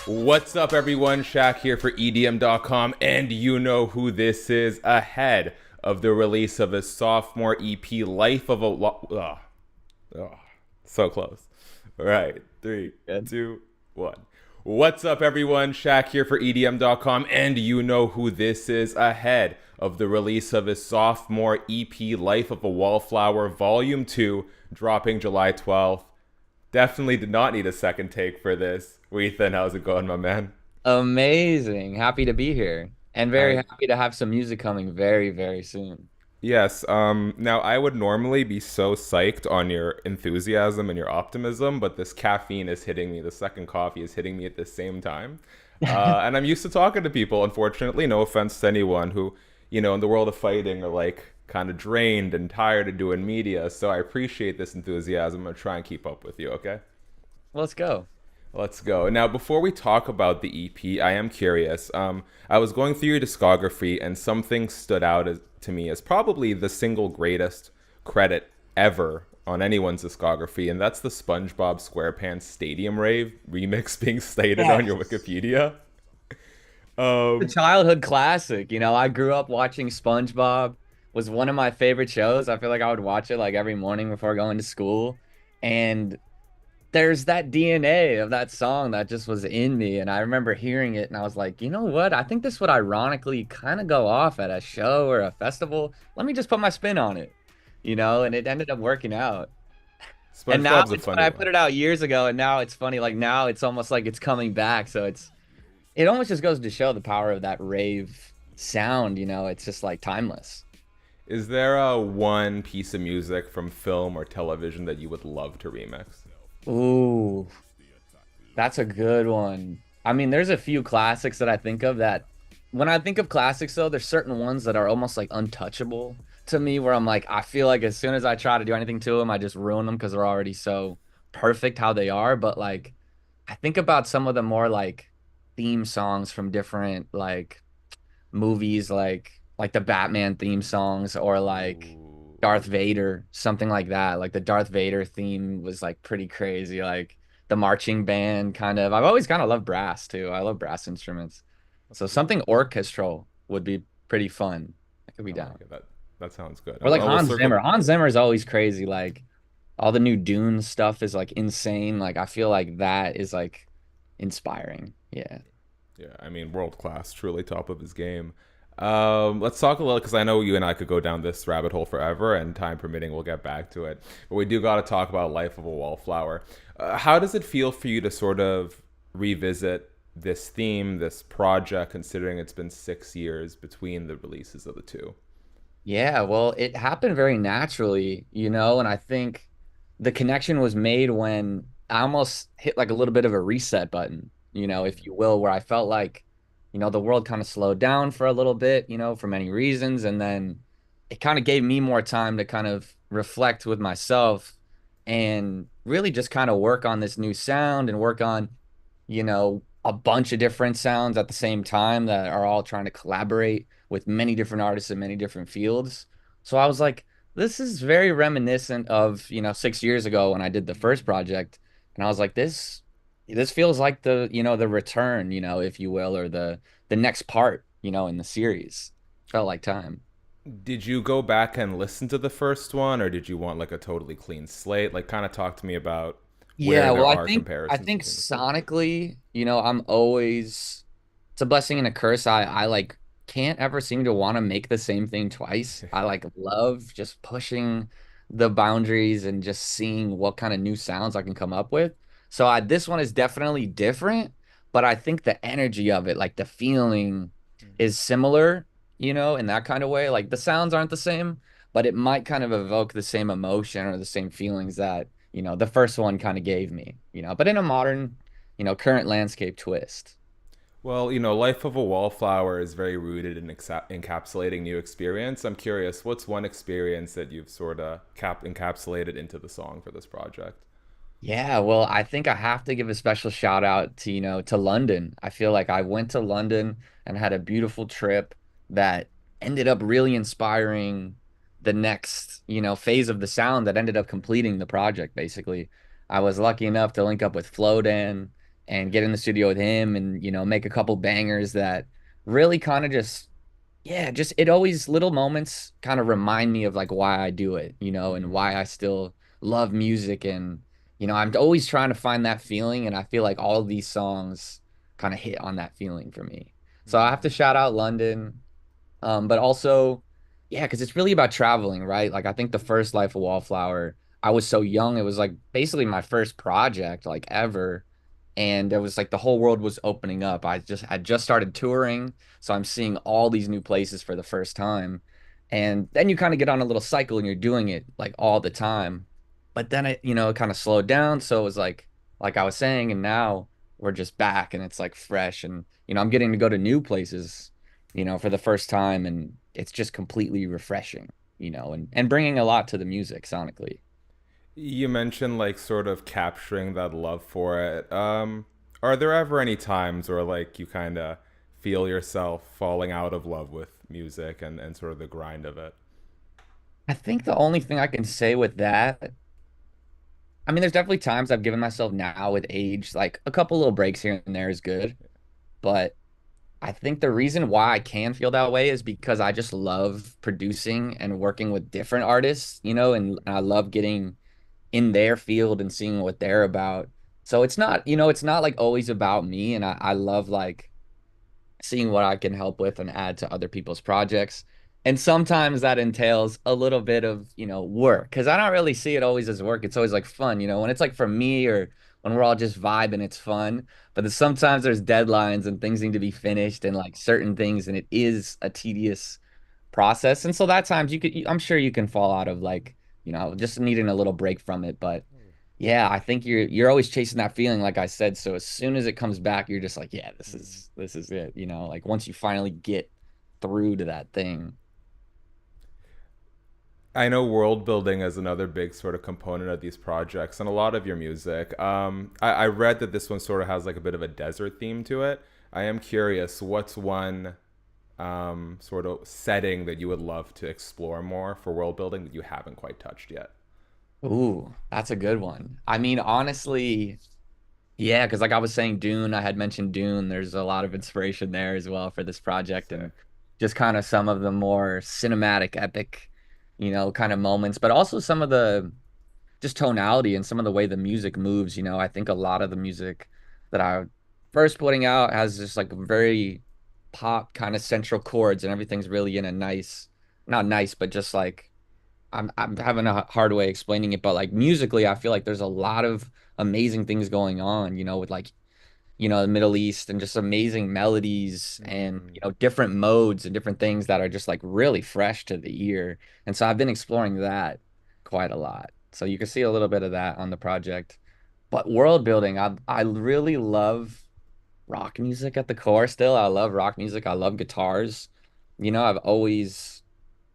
What's up, everyone? Shaq here for EDM.com, and you know who this is. Ahead of the release of his sophomore EP, Life of a so close. All right, three, Good. 2, 1. What's up, everyone? Shaq here for EDM.com, and you know who this is. Ahead of the release of his sophomore EP, Life of a Wallflower, Volume 2, dropping July 12th. Definitely did not need a second take for this. Whethan, how's it going, my man? Amazing. Happy to be here and very I happy to have some music coming very, very soon. Yes, now I would normally be so psyched on your enthusiasm and your optimism, but this caffeine is hitting me. The second coffee is hitting me at the same time. And I'm used to talking to people, unfortunately, no offense to anyone who, in the world of fighting are like kind of drained and tired of doing media. So I appreciate this enthusiasm. I'm gonna try and keep up with you, okay? Let's go. Let's go. Now, before we talk about the EP, I am curious. I was going through your discography, and something stood out to me as probably the single greatest credit ever on anyone's discography, and that's the SpongeBob SquarePants Stadium Rave remix being stated on your Yes. Wikipedia. The Um, childhood classic. I grew up watching SpongeBob was one of my favorite shows. I feel like I would watch it like every morning before going to school. And there's that DNA of that song that just was in me. And I remember hearing it and I was like, you know what? I think this would ironically kind of go off at a show or a festival. Let me just put my spin on it, and it ended up working out. And now SpongeBob's a it's when funny I one. put it out years ago, and now it's funny. Like now it's almost like it's coming back. So it almost just goes to show the power of that rave sound. It's just like timeless. Is there a one piece of music from film or television that you would love to remix? Ooh, that's a good one. I mean, there's a few classics that I think of that when I think of classics, though, there's certain ones that are almost like untouchable to me, where I'm like, I feel like as soon as I try to do anything to them, I just ruin them because they're already so perfect how they are. But like, I think about some of the more like theme songs from different like movies, like the Batman theme songs or like Ooh. Darth Vader, something like that. Like the Darth Vader theme was like pretty crazy. Like the marching band kind of. I've always kind of loved brass too. I love brass instruments. So something orchestral would be pretty fun. I could be I like down. it. That sounds good. Or like We'll Hans circle. Zimmer. Hans Zimmer is always crazy. Like all the new Dune stuff is like insane. Like I feel like that is like inspiring. Yeah. Yeah, I mean, world class, truly top of his game. Let's talk a little because I know you and I could go down this rabbit hole forever, and time permitting, we'll get back to it. But we do got to talk about Life of a Wallflower. How does it feel for you to sort of revisit this theme, this project, considering it's been 6 years between the releases of the two? Yeah, well, it happened very naturally, and I think the connection was made when I almost hit like a little bit of a reset button, if you will, where I felt like, the world kind of slowed down for a little bit, for many reasons. And then it kind of gave me more time to kind of reflect with myself and really just kind of work on this new sound and work on, a bunch of different sounds at the same time that are all trying to collaborate with many different artists in many different fields. So I was like, this is very reminiscent of, 6 years ago when I did the first project. And I was like, this feels like the return, if you will, or the next part, in the series. Felt like time. Did you go back and listen to the first one, or did you want like a totally clean slate? Like, kind of talk to me about where Yeah, well, there I are think I comparisons think between the two. sonically, I'm always it's a blessing and a curse. I like can't ever seem to want to make the same thing twice. I like love just pushing the boundaries and just seeing what kind of new sounds I can come up with. So this one is definitely different, but I think the energy of it, like the feeling is similar, in that kind of way. Like the sounds aren't the same, but it might kind of evoke the same emotion or the same feelings that the first one kind of gave me, but in a modern, current landscape twist. Well, Life of a Wallflower is very rooted in encapsulating new experience. I'm curious, what's one experience that you've sort of encapsulated into the song for this project? Yeah, well, I think I have to give a special shout out to, to London. I feel like I went to London and had a beautiful trip that ended up really inspiring the next, phase of the sound that ended up completing the project, basically. I was lucky enough to link up with Flodan and get in the studio with him and, make a couple bangers that really kind of just, yeah, just it always little moments kind of remind me of like why I do it, and Mm, why I still love music. And, I'm always trying to find that feeling. And I feel like all of these songs kind of hit on that feeling for me. So I have to mm, shout out London. But also, yeah, because it's really about traveling, right? Like I think the first Life of Wallflower, I was so young. It was like basically my first project like ever. And it was like the whole world was opening up. I just started touring, so I'm seeing all these new places for the first time. And then you kind of get on a little cycle and you're doing it like all the time. But then it kind of slowed down. So it was like I was saying, and now we're just back and it's like fresh. And, I'm getting to go to new places for the first time, and it's just completely refreshing, and bringing a lot to the music sonically. You mentioned like sort of capturing that love for it. Are there ever any times where like you kind of feel yourself falling out of love with music and sort of the grind of it? I think the only thing I can say with that, I mean, there's definitely times I've given myself now with age, like a couple little breaks here and there is good, but I think the reason why I can feel that way is because I just love producing and working with different artists, and I love getting in their field and seeing what they're about. So it's not like always about me. And I love like seeing what I can help with and add to other people's projects. And sometimes that entails a little bit of, work because I don't really see it always as work. It's always like fun, when it's like for me or when we're all just vibing, it's fun. But then sometimes there's deadlines and things need to be finished and like certain things, and it is a tedious process. And so that times I'm sure you can fall out of like, just needing a little break from it. But yeah, I think you're always chasing that feeling, like I said. So as soon as it comes back, you're just like, yeah, this is it, like once you finally get through to that thing. I know world building is another big sort of component of these projects and a lot of your music. I read that this one sort of has like a bit of a desert theme to it. I am curious, what's one sort of setting that you would love to explore more for world building that you haven't quite touched yet? Ooh, that's a good one. I mean, honestly, yeah, because like I was saying, Dune, I had mentioned Dune. There's a lot of inspiration there as well for this project, and Sick. just kind of some of the more cinematic, epic, kind of moments, but also some of the just tonality and some of the way the music moves. I think a lot of the music that I first putting out has just like very pop kind of central chords, and everything's really in a nice, not nice, but just like I'm having a hard way explaining it, but like musically, I feel like there's a lot of amazing things going on, with like the Middle East and just amazing melodies and, Mm, different modes and different things that are just like really fresh to the ear. And so I've been exploring that quite a lot. So you can see a little bit of that on the project. But world building, I really love rock music at the core still. I love rock music. I love guitars. I've always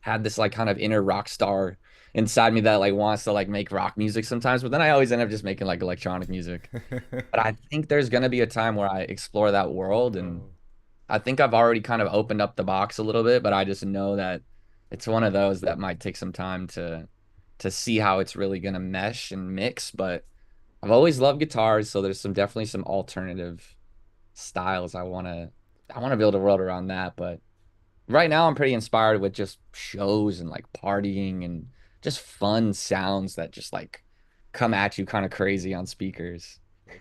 had this like kind of inner rock star inside me that like wants to like make rock music sometimes, but then I always end up just making like electronic music. mm. But I think there's gonna be a time where I explore that world, and Oh. I think I've already kind of opened up the box a little bit, but I just know that it's one of those that might take some time to see how it's really gonna mesh and mix. But I've always loved guitars, so there's definitely some alternative styles I wanna build a world around that. But right now I'm pretty inspired with just shows and like partying and just fun sounds that just like come at you kind of crazy on speakers.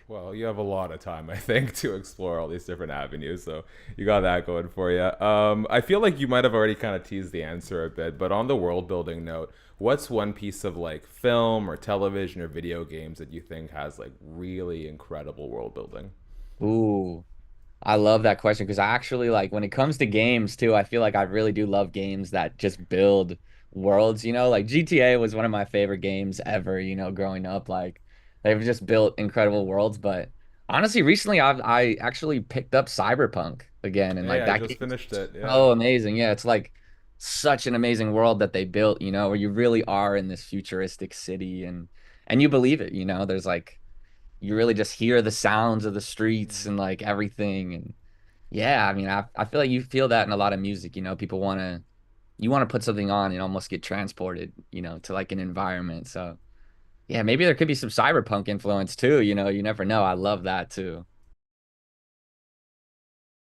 Well, you have a lot of time, I think, to explore all these different avenues. So you got that going for you. I feel like you might have already kind of teased the answer a bit, but on the world building note, what's one piece of like film or television or video games that you think has like really incredible world building? Ooh, I love that question because I actually like when it comes to games too, I feel like I really do love games that just build worlds, like GTA was one of my favorite games ever, growing up. Like they've just built incredible worlds. But honestly, recently I actually picked up Cyberpunk again, and Hey, like I that just game's finished it. Yeah. so amazing. Yeah, it's like such an amazing world that they built, where you really are in this futuristic city, and you believe it, there's like you really just hear the sounds of the streets and like everything. And yeah, I mean, I feel like you feel that in a lot of music, people you want to put something on and almost get transported, to like an environment. So yeah, maybe there could be some cyberpunk influence too, you never know. I love that too.